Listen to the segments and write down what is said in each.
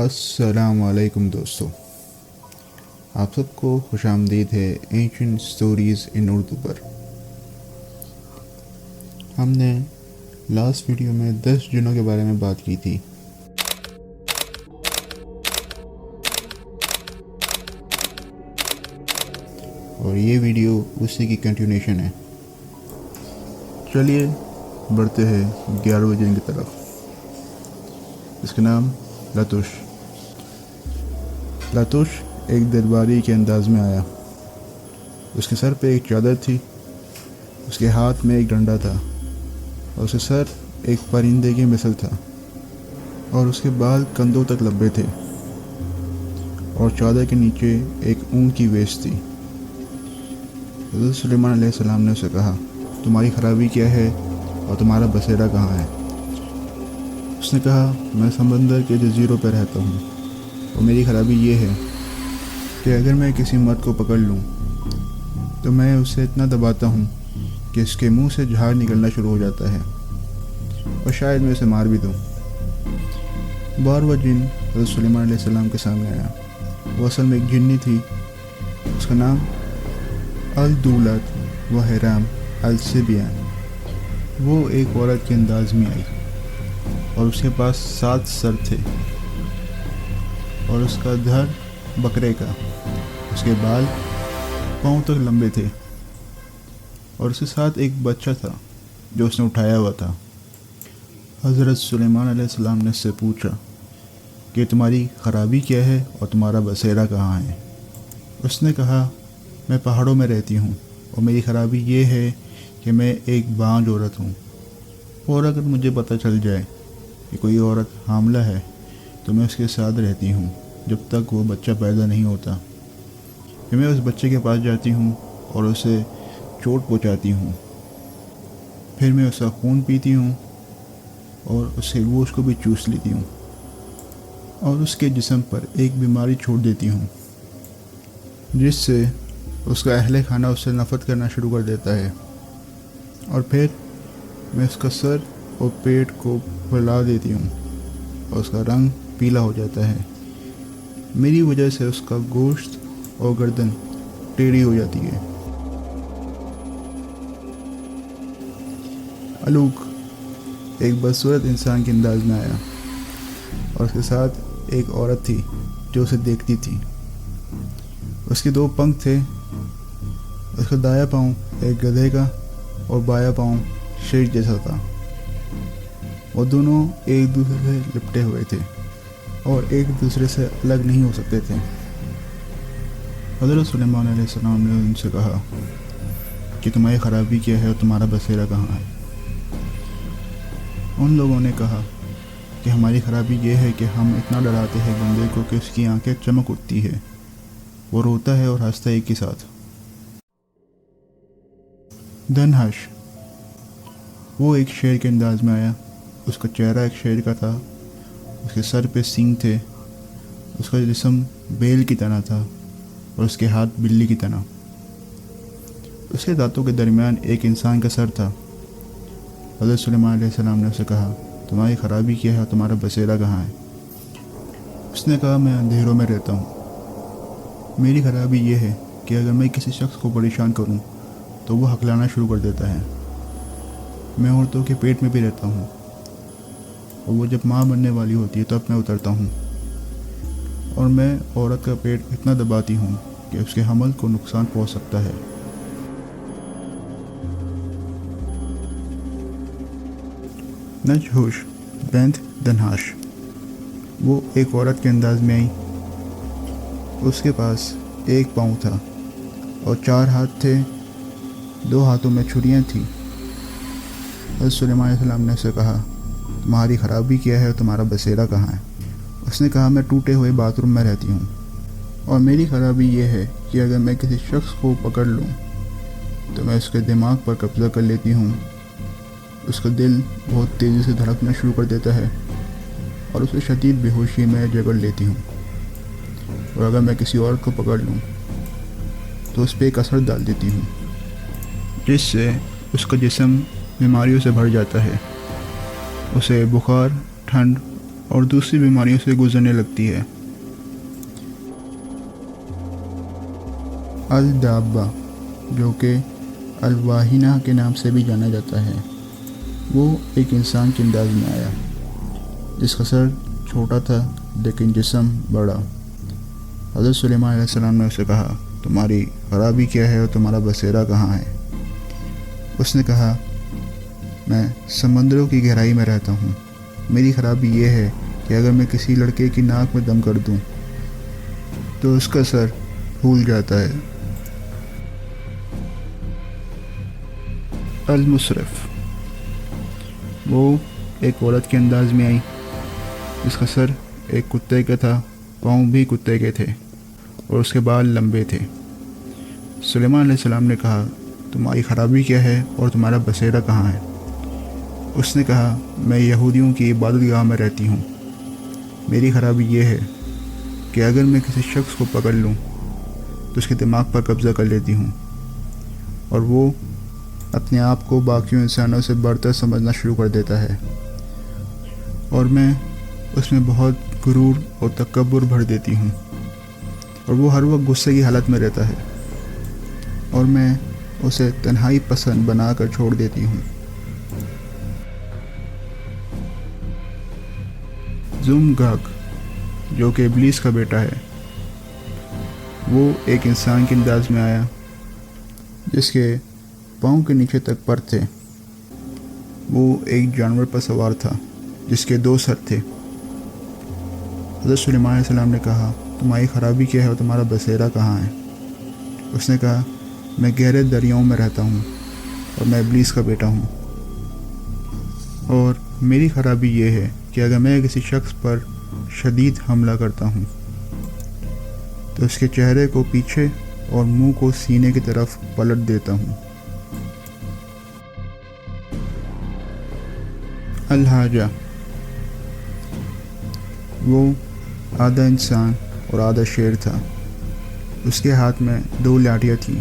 अस्सलाम वालेकुम दोस्तों, आप सबको खुश आमदीद है एंशिएंट स्टोरीज़ इन उर्दू पर। हमने लास्ट वीडियो में 10 जिनों के बारे में बात की थी। और ये वीडियो उसी की कंटिन्यूशन है। चलिए बढ़ते हैं 11वें जिन की तरफ। इसका नाम लातुश एक दरबारी के अंदाज में आया। उसके सर पे एक चादर थी, उसके हाथ में एक डंडा था और उसके सर एक परिंदे की मिसल था और उसके बाल कंधों तक लंबे थे और चादर के नीचे एक ऊन की वेश थी। हज़रत सुलेमान अलैहिस्सलाम ने उसे कहा, तुम्हारी खराबी क्या है और तुम्हारा बसेरा कहाँ है? उसने कहा, मैं समंदर के जजीरों पर रहता हूँ और मेरी खराबी ये है कि अगर मैं किसी मर्द को पकड़ लूँ तो मैं उसे इतना दबाता हूँ कि इसके मुंह से झाग निकलना शुरू हो जाता है और शायद मैं उसे मार भी दूँ। 12वां जिन हज़रत सुलेमान अलैहिस्सलाम के सामने आया। वो असल में एक जिन्नी थी। उसका नाम अल-दूलत व हिराम अल-सिबियान। वो एक औरत के अंदाज में आई और उसके पास 7 सर थे और उसका धड़ बकरे का, उसके बाल पाँव तक लंबे थे और उसके साथ एक बच्चा था जो उसने उठाया हुआ था। हज़रत सुलेमान अलैहिस्सलाम ने उससे पूछा कि तुम्हारी खराबी क्या है और तुम्हारा बसेरा कहाँ है? उसने कहा, मैं पहाड़ों में रहती हूँ और मेरी खराबी ये है कि मैं एक बांझ औरत हूँ और अगर मुझे पता चल जाए कि कोई औरत हामला है तो मैं उसके साथ रहती हूँ जब तक वो बच्चा पैदा नहीं होता। फिर मैं उस बच्चे के पास जाती हूँ और उसे चोट पहुँचाती हूँ। फिर मैं उसका खून पीती हूँ और उसके गोश्त को भी चूस लेती हूँ और उसके जिस्म पर एक बीमारी छोड़ देती हूँ जिससे उसका अहले खाना उससे नफ़रत करना शुरू कर देता है। और फिर मैं उसका सर और पेट को फैला देती हूँ और उसका रंग पीला हो जाता है। मेरी वजह से उसका गोश्त और गर्दन टेढ़ी हो जाती है। अलूक एक बदसूरत इंसान के अंदाज में आया और उसके साथ एक औरत थी जो उसे देखती थी। उसके 2 पंख थे। उसका दायां पाँव एक गधे का और बायां पाँव शेर जैसा था। वो दोनों एक दूसरे से लिपटे हुए थे और एक दूसरे से अलग नहीं हो सकते थे। हज़रत सुलेमान अलैहिस्सलाम ने उनसे कहा कि तुम्हारी खराबी क्या है और तुम्हारा बसेरा कहाँ है? उन लोगों ने कहा कि हमारी खराबी ये है कि हम इतना डराते हैं बंदे को कि उसकी आंखें चमक उठती है, वो रोता है और हंसता है एक ही साथ। दनहश वो एक शेर के अंदाज में आया। उसका चेहरा एक शेर का था, उसके सर पे सींग थे, उसका जिस्म बैल की तरह था और उसके हाथ बिल्ली की तरह। उसके दांतों के दरमियान एक इंसान का सर था। हज़रत सुलेमान अलैहिस्सलाम ने उसे कहा, तुम्हारी खराबी क्या है और तुम्हारा बसेरा कहाँ है? उसने कहा, मैं अंधेरों में रहता हूँ। मेरी खराबी ये है कि अगर मैं किसी शख्स को परेशान करूँ तो वो हकलाना शुरू कर देता है। मैं औरतों के पेट में भी रहता हूँ और वो जब माँ बनने वाली होती है तब मैं उतरता हूँ और मैं औरत का पेट इतना दबाती हूँ कि उसके हमल को नुकसान पहुँच सकता है। नजहुश बेंत दनहाश वो एक औरत के अंदाज में आई। उसके पास एक पाँव था और 4 हाथ थे। 2 हाथों में छुरियाँ थीं। हज़रत सुलेमान अलैहिस्सलाम ने उसे कहा, तुम्हारी खराबी क्या है और तुम्हारा बसेरा कहाँ है? उसने कहा, मैं टूटे हुए बाथरूम में रहती हूँ और मेरी खराबी ये है कि अगर मैं किसी शख्स को पकड़ लूँ तो मैं उसके दिमाग पर कब्ज़ा कर लेती हूँ। उसका दिल बहुत तेज़ी से धड़कना शुरू कर देता है और उसे शदीद बेहोशी में जकड़ लेती हूँ। और अगर मैं किसी औरत को पकड़ लूँ तो उस पर एक असर डाल देती हूँ जिससे उसका जिस्म बीमारियों से भर जाता है। उसे बुखार, ठंड और दूसरी बीमारियों से गुजरने लगती है। अल-दाब्बा, जो कि अल-वाहिना के नाम से भी जाना जाता है, वो एक इंसान के अंदाज में आया जिसका सर छोटा था लेकिन जिस्म बड़ा। हज़रत सुलेमान अलैहिस्सलाम ने उसे कहा, तुम्हारी खराबी क्या है और तुम्हारा बसेरा कहाँ है? उसने कहा, मैं समंदरों की गहराई में रहता हूँ। मेरी खराबी ये है कि अगर मैं किसी लड़के की नाक में दम कर दूँ तो उसका सर फूल जाता है। अल-मुसरफ, वो एक औरत के अंदाज में आई जिसका सर एक कुत्ते का था, पाँव भी कुत्ते के थे और उसके बाल लंबे थे। सुलेमान अलैहिस्सलाम ने कहा, तुम्हारी खराबी क्या है और तुम्हारा बसेरा कहाँ है? उसने कहा, मैं यहूदियों की इबादतगाह में रहती हूँ। मेरी खराबी ये है कि अगर मैं किसी शख्स को पकड़ लूँ तो उसके दिमाग पर कब्ज़ा कर लेती हूँ और वो अपने आप को बाकी इंसानों से बढ़तर समझना शुरू कर देता है और मैं उसमें बहुत गुरूर और तकब्बुर भर देती हूँ और वो हर वक्त गुस्से की हालत में रहता है और मैं उसे तन्हाई पसंद बनाकर छोड़ देती हूँ। ज़ुम-गाग, जो कि इब्लीस का बेटा है, वो एक इंसान के अंदाज में आया जिसके पाँव के नीचे तक पर थे। वो एक जानवर पर सवार था जिसके 2 सर थे। हज़रत सुलेमान अलैहिस्सलाम ने कहा, तुम्हारी खराबी क्या है और तुम्हारा बसेरा कहाँ है? उसने कहा, मैं गहरे दरियाओं में रहता हूँ और मैं इब्लीस का बेटा हूँ और मेरी खराबी ये है कि अगर मैं किसी शख्स पर शदीद हमला करता हूँ तो उसके चेहरे को पीछे और मुंह को सीने की तरफ पलट देता हूँ। अल-हाजा, वो आधा इंसान और आधा शेर था। उसके हाथ में 2 लाठियाँ थीं।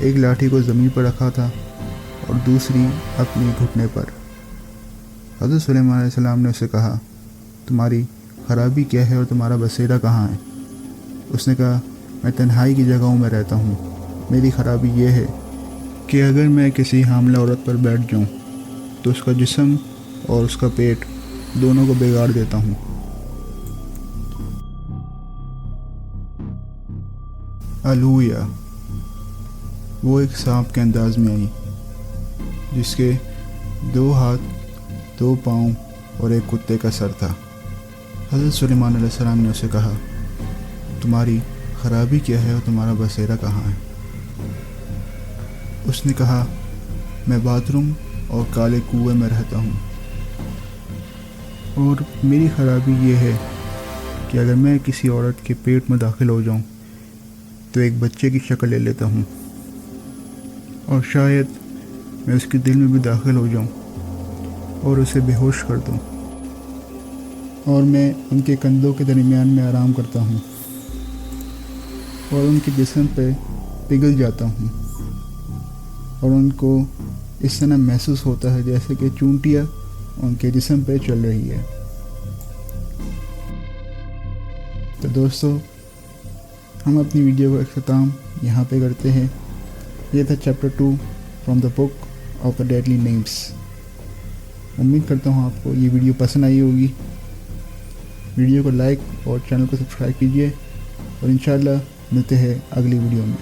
एक लाठी को ज़मीन पर रखा था और दूसरी अपनी घुटने पर। हज़रत सुलेमान अलैहिस्सलाम ने उसे कहा, तुम्हारी खराबी क्या है और तुम्हारा बसेरा कहाँ है? उसने कहा, मैं तन्हाई की जगहों में रहता हूँ। मेरी खराबी ये है कि अगर मैं किसी हामिला औरत पर बैठ जाऊँ तो उसका जिस्म और उसका पेट दोनों को बिगाड़ देता हूँ। अलूया, वो एक सांप के अंदाज में आई जिसके 2 हाथ, 2 पाँव और एक कुत्ते का सर था। हज़रत सुलेमान अलैहिस्सलाम ने उसे कहा, तुम्हारी खराबी क्या है और तुम्हारा बसेरा कहाँ है? उसने कहा, मैं बाथरूम और काले कुएं में रहता हूँ और मेरी खराबी ये है कि अगर मैं किसी औरत के पेट में दाखिल हो जाऊँ तो एक बच्चे की शक्ल ले लेता हूँ और शायद मैं उसके दिल में भी दाखिल हो जाऊँ और उसे बेहोश कर दूँ और मैं उनके कंधों के दरमियान में आराम करता हूँ और उनके जिस्म पे पिघल जाता हूँ और उनको इस तरह महसूस होता है जैसे कि चूंटियाँ उनके जिस्म पे चल रही है। तो दोस्तों, हम अपनी वीडियो का अख्ताम यहाँ पे करते हैं। ये था chapter 2 from the book of the deadly names. उम्मीद करता हूँ आपको ये वीडियो पसंद आई होगी। वीडियो को लाइक और चैनल को सब्सक्राइब कीजिए और इंशाल्लाह मिलते हैं अगली वीडियो में।